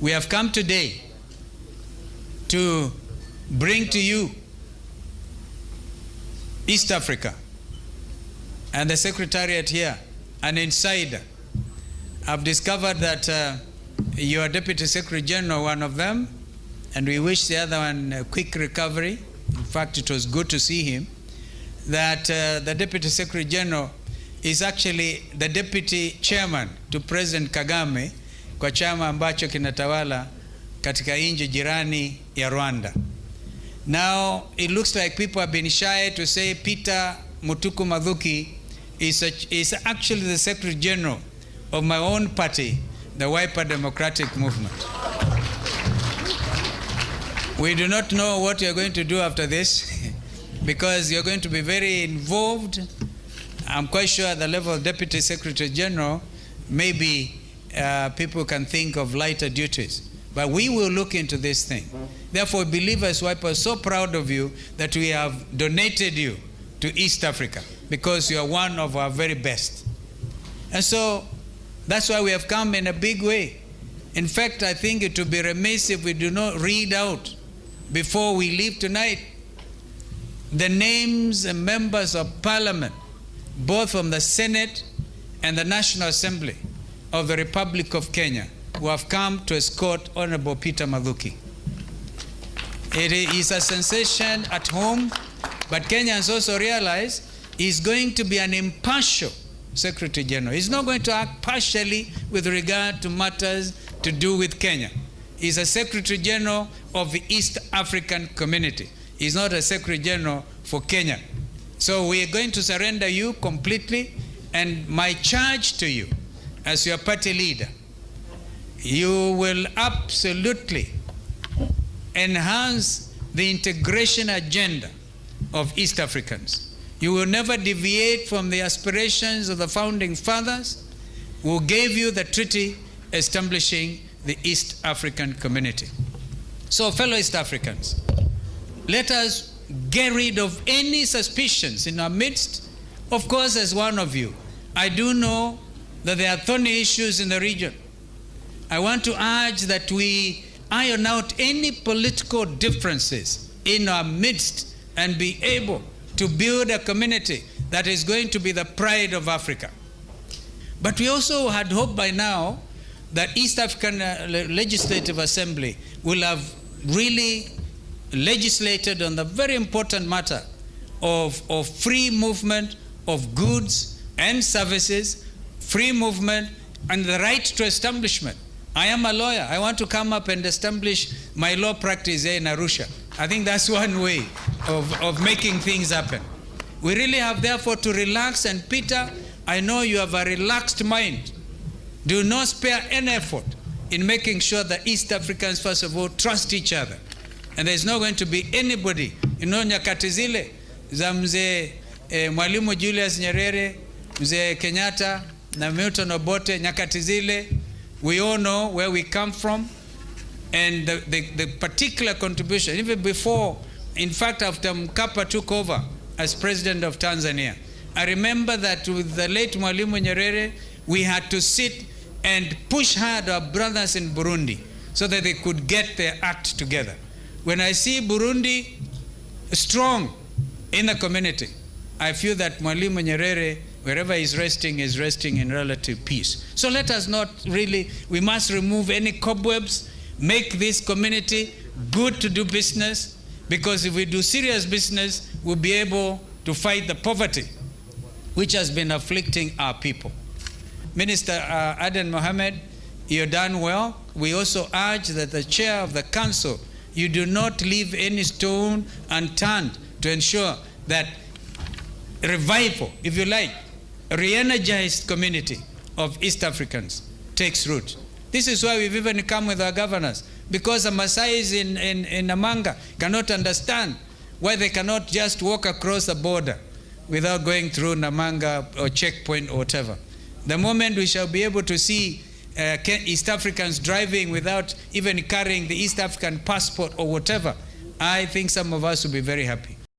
We have come today to bring to you East Africa and the Secretariat here, an insider. I've discovered that your Deputy Secretary General, one of them, and we wish the other one a quick recovery. In fact, it was good to see him. That the Deputy Secretary General is actually the Deputy Chairman to President Kagame kwa chama ambacho kinatawala katika nchi jirani ya Rwanda. Now, it looks like people have been shy to say Peter Mutuku Mathuki is actually the Secretary General of my own party, the Wiper Democratic Movement. We do not know what you're going to do after this because you're going to be very involved. I'm quite sure at the level of Deputy Secretary General, maybe people can think of lighter duties. But we will look into this thing. Therefore, Believers Wiper are so proud of you that we have donated you to East Africa because you are one of our very best. And so that's why we have come in a big way. In fact, I think it would be remiss if we do not read out before we leave tonight the names and members of Parliament, both from the Senate and the National Assembly of the Republic of Kenya, who have come to escort Honorable Peter Mathuki. It is a sensation at home, but Kenyans also realize he's going to be an impartial Secretary General. He's not going to act partially with regard to matters to do with Kenya. He's a Secretary General of the East African Community. He's not a Secretary General for Kenya. So we are going to surrender you completely, and my charge to you as your party leader, you will absolutely enhance the integration agenda of East Africans. You will never deviate from the aspirations of the founding fathers who gave you the treaty establishing the East African community. So, fellow East Africans, let us get rid of any suspicions in our midst. Of course, as one of you, I do know that there are thorny issues in the region. I want to urge that we iron out any political differences in our midst and be able to build a community that is going to be the pride of Africa. But we also had hoped by now that East African Legislative Assembly will have really legislated on the very important matter of free movement of goods and services, free movement, and the right to establishment. I am a lawyer. I want to come up and establish my law practice here in Arusha. I think that's one way of making things happen. We really have therefore to relax, and Peter, I know you have a relaxed mind. Do not spare any effort in making sure that East Africans, first of all, trust each other. And there's not going to be anybody, nyakati zile za mzee Mwalimu Julius Nyerere, mzee Kenyatta, na Milton Obote, nyakati zile, we all know where we come from and the particular contribution. Even before, in fact, after Mkapa took over as president of Tanzania, I remember that with the late Mwalimu Nyerere, we had to sit and push hard our brothers in Burundi so that they could get their act together. When I see Burundi strong in the community, I feel that Mwalimu Nyerere, wherever he's resting in relative peace. So let us not really, we must remove any cobwebs, make this community good to do business, because if we do serious business, we'll be able to fight the poverty which has been afflicting our people. Minister Aden Mohamed, you've done well. We also urge that the chair of the council, you do not leave any stone unturned to ensure that revival, if you like, a re-energized community of East Africans takes root. This is why we've even come with our governors, because the Maasais in Namanga cannot understand why they cannot just walk across the border without going through Namanga or checkpoint or whatever. The moment we shall be able to see East Africans driving without even carrying the East African passport or whatever, I think some of us will be very happy.